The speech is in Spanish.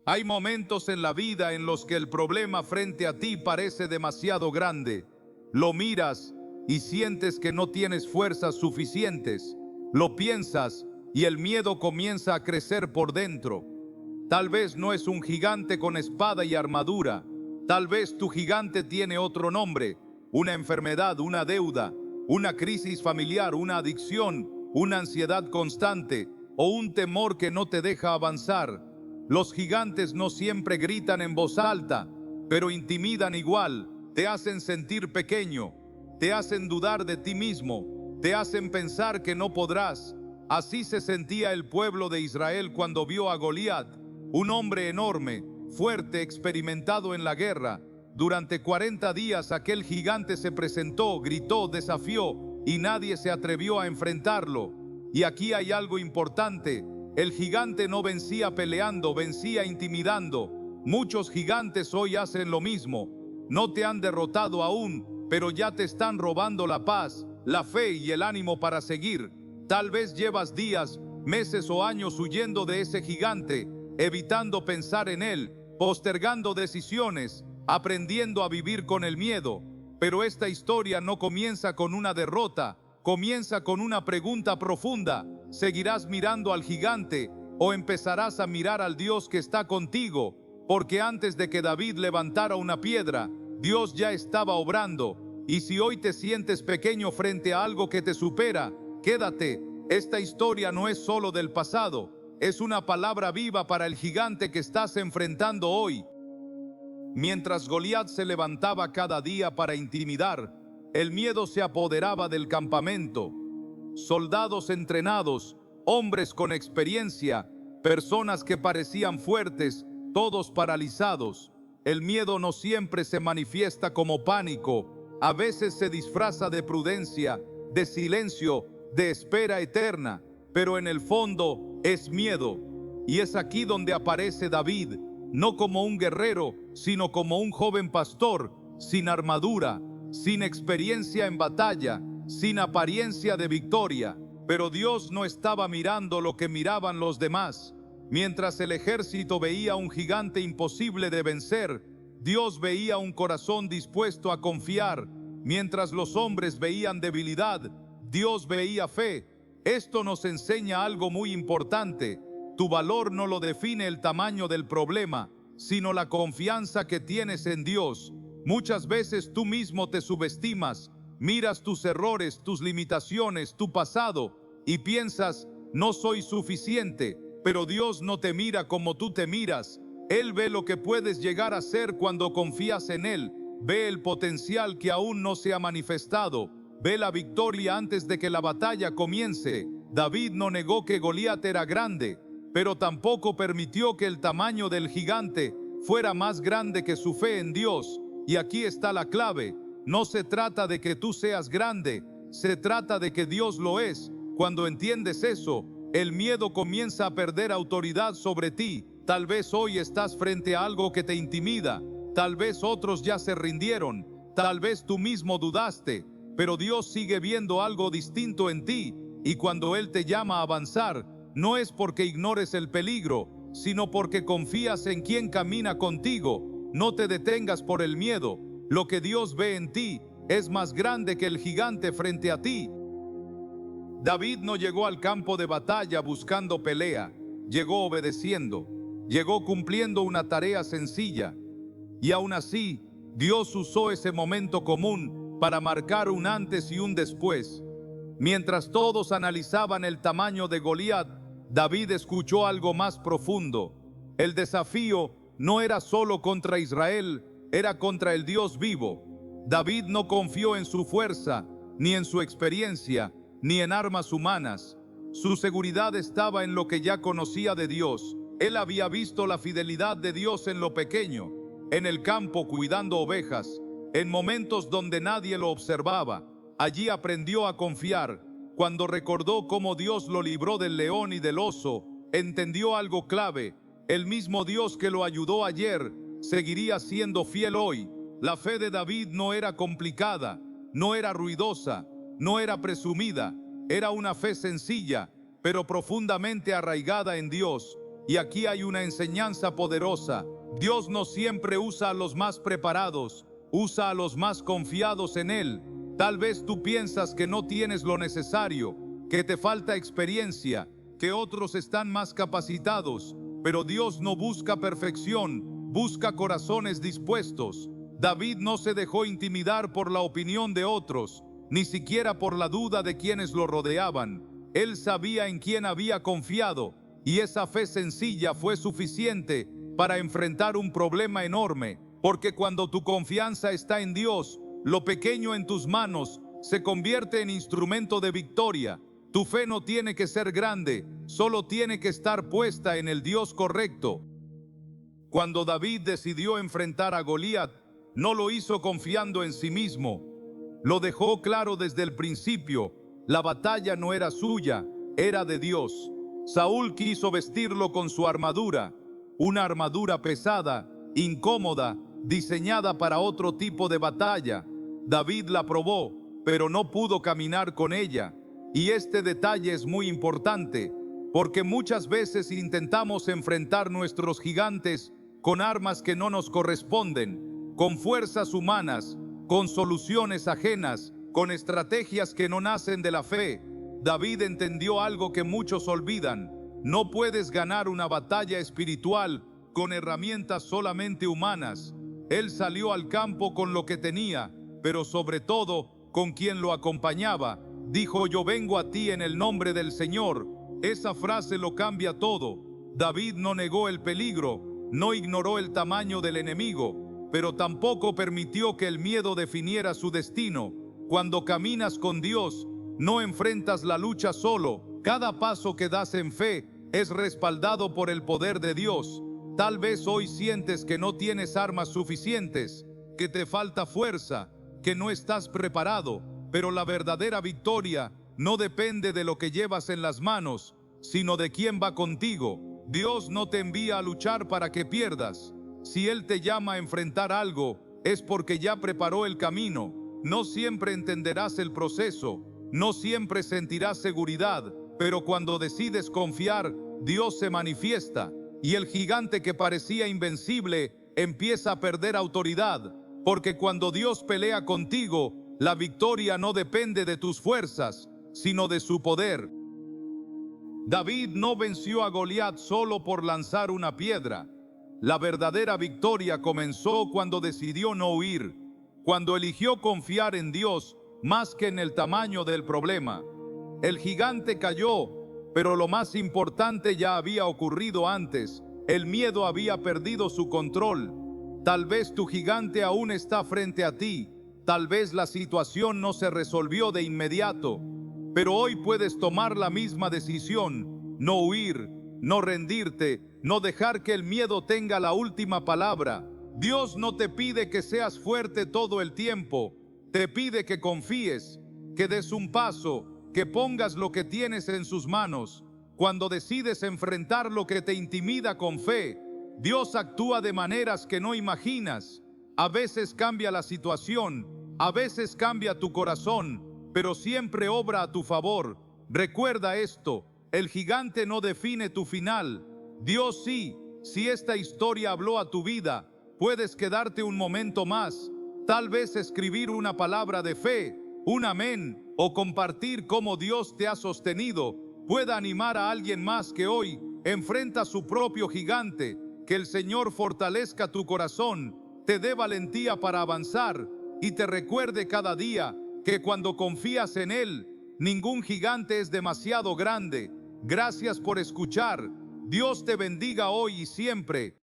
Hay momentos en la vida en los que el problema frente a ti parece demasiado grande. Lo miras y sientes que no tienes fuerzas suficientes. Lo piensas y el miedo comienza a crecer por dentro. Tal vez no es un gigante con espada y armadura. Tal vez tu gigante tiene otro nombre, una enfermedad, una deuda, una crisis familiar, una adicción, una ansiedad constante o un temor que no te deja avanzar. Los gigantes no siempre gritan en voz alta, pero intimidan igual, te hacen sentir pequeño, te hacen dudar de ti mismo, te hacen pensar que no podrás. Así se sentía el pueblo de Israel cuando vio a Goliat, un hombre enorme, fuerte, experimentado en la guerra. Durante 40 días aquel gigante se presentó, gritó, desafió y nadie se atrevió a enfrentarlo. Y aquí hay algo importante. El gigante no vencía peleando, vencía intimidando. Muchos gigantes hoy hacen lo mismo. No te han derrotado aún, pero ya te están robando la paz, la fe y el ánimo para seguir. Tal vez llevas días, meses o años huyendo de ese gigante, evitando pensar en él, postergando decisiones, aprendiendo a vivir con el miedo. Pero esta historia no comienza con una derrota, comienza con una pregunta profunda. ¿Seguirás mirando al gigante o empezarás a mirar al Dios que está contigo? Porque antes de que David levantara una piedra, Dios ya estaba obrando. Y si hoy te sientes pequeño frente a algo que te supera, quédate. Esta historia no es solo del pasado, es una palabra viva para el gigante que estás enfrentando hoy. Mientras Goliat se levantaba cada día para intimidar, el miedo se apoderaba del campamento. Soldados entrenados, hombres con experiencia, personas que parecían fuertes, todos paralizados. El miedo no siempre se manifiesta como pánico, a veces se disfraza de prudencia, de silencio, de espera eterna, pero en el fondo es miedo. Y es aquí donde aparece David, no como un guerrero, sino como un joven pastor, sin armadura, sin experiencia en batalla, sin apariencia de victoria. Pero Dios no estaba mirando lo que miraban los demás. Mientras el ejército veía un gigante imposible de vencer, Dios veía un corazón dispuesto a confiar. Mientras los hombres veían debilidad, Dios veía fe. Esto nos enseña algo muy importante. Tu valor no lo define el tamaño del problema, sino la confianza que tienes en Dios. Muchas veces tú mismo te subestimas, miras tus errores, tus limitaciones, tu pasado y piensas, no soy suficiente, pero Dios no te mira como tú te miras. Él ve lo que puedes llegar a ser cuando confías en Él, ve el potencial que aún no se ha manifestado, ve la victoria antes de que la batalla comience. David no negó que Goliat era grande, pero tampoco permitió que el tamaño del gigante fuera más grande que su fe en Dios. Y aquí está la clave. No se trata de que tú seas grande, se trata de que Dios lo es. Cuando entiendes eso, el miedo comienza a perder autoridad sobre ti. Tal vez hoy estás frente a algo que te intimida, tal vez otros ya se rindieron, tal vez tú mismo dudaste, pero Dios sigue viendo algo distinto en ti, y cuando Él te llama a avanzar, no es porque ignores el peligro, sino porque confías en quien camina contigo. No te detengas por el miedo. Lo que Dios ve en ti es más grande que el gigante frente a ti. David no llegó al campo de batalla buscando pelea, llegó obedeciendo, llegó cumpliendo una tarea sencilla. Y aún así, Dios usó ese momento común para marcar un antes y un después. Mientras todos analizaban el tamaño de Goliat, David escuchó algo más profundo. El desafío no era solo contra Israel, era contra el Dios vivo. David no confió en su fuerza, ni en su experiencia, ni en armas humanas. Su seguridad estaba en lo que ya conocía de Dios. Él había visto la fidelidad de Dios en lo pequeño, en el campo cuidando ovejas, en momentos donde nadie lo observaba. Allí aprendió a confiar. Cuando recordó cómo Dios lo libró del león y del oso, entendió algo clave. El mismo Dios que lo ayudó ayer, seguiría siendo fiel hoy. La fe de David no era complicada, no era ruidosa, no era presumida. Era una fe sencilla, pero profundamente arraigada en Dios. Y aquí hay una enseñanza poderosa. Dios no siempre usa a los más preparados, usa a los más confiados en Él. Tal vez tú piensas que no tienes lo necesario, que te falta experiencia, que otros están más capacitados, pero Dios no busca perfección, busca corazones dispuestos. David no se dejó intimidar por la opinión de otros, ni siquiera por la duda de quienes lo rodeaban. Él sabía en quién había confiado, y esa fe sencilla fue suficiente para enfrentar un problema enorme, porque cuando tu confianza está en Dios, lo pequeño en tus manos se convierte en instrumento de victoria. Tu fe no tiene que ser grande, solo tiene que estar puesta en el Dios correcto. Cuando David decidió enfrentar a Goliat, no lo hizo confiando en sí mismo. Lo dejó claro desde el principio: la batalla no era suya, era de Dios. Saúl quiso vestirlo con su armadura, una armadura pesada, incómoda, diseñada para otro tipo de batalla. David la probó, pero no pudo caminar con ella. Y este detalle es muy importante, porque muchas veces intentamos enfrentar nuestros gigantes con armas que no nos corresponden, con fuerzas humanas, con soluciones ajenas, con estrategias que no nacen de la fe. David entendió algo que muchos olvidan: no puedes ganar una batalla espiritual con herramientas solamente humanas. Él salió al campo con lo que tenía, pero sobre todo con quien lo acompañaba. Dijo: yo vengo a ti en el nombre del Señor. Esa frase lo cambia todo. David no negó el peligro, no ignoró el tamaño del enemigo, pero tampoco permitió que el miedo definiera su destino. Cuando caminas con Dios, no enfrentas la lucha solo. Cada paso que das en fe es respaldado por el poder de Dios. Tal vez hoy sientes que no tienes armas suficientes, que te falta fuerza, que no estás preparado, pero la verdadera victoria no depende de lo que llevas en las manos, sino de quién va contigo. Dios no te envía a luchar para que pierdas. Si Él te llama a enfrentar algo, es porque ya preparó el camino. No siempre entenderás el proceso, no siempre sentirás seguridad, pero cuando decides confiar, Dios se manifiesta, y el gigante que parecía invencible empieza a perder autoridad, porque cuando Dios pelea contigo, la victoria no depende de tus fuerzas, sino de su poder. David no venció a Goliat solo por lanzar una piedra. La verdadera victoria comenzó cuando decidió no huir, cuando eligió confiar en Dios más que en el tamaño del problema. El gigante cayó, pero lo más importante ya había ocurrido antes. El miedo había perdido su control. Tal vez tu gigante aún está frente a ti. Tal vez la situación no se resolvió de inmediato, pero hoy puedes tomar la misma decisión: no huir, no rendirte, no dejar que el miedo tenga la última palabra. Dios no te pide que seas fuerte todo el tiempo, te pide que confíes, que des un paso, que pongas lo que tienes en sus manos. Cuando decides enfrentar lo que te intimida con fe, Dios actúa de maneras que no imaginas. A veces cambia la situación, a veces cambia tu corazón, pero siempre obra a tu favor. Recuerda esto: el gigante no define tu final, Dios sí. Si esta historia habló a tu vida, puedes quedarte un momento más, tal vez escribir una palabra de fe, un amén, o compartir cómo Dios te ha sostenido. Pueda animar a alguien más que hoy enfrenta su propio gigante. Que el Señor fortalezca tu corazón, te dé valentía para avanzar y te recuerde cada día que cuando confías en Él, ningún gigante es demasiado grande. Gracias por escuchar. Dios te bendiga hoy y siempre.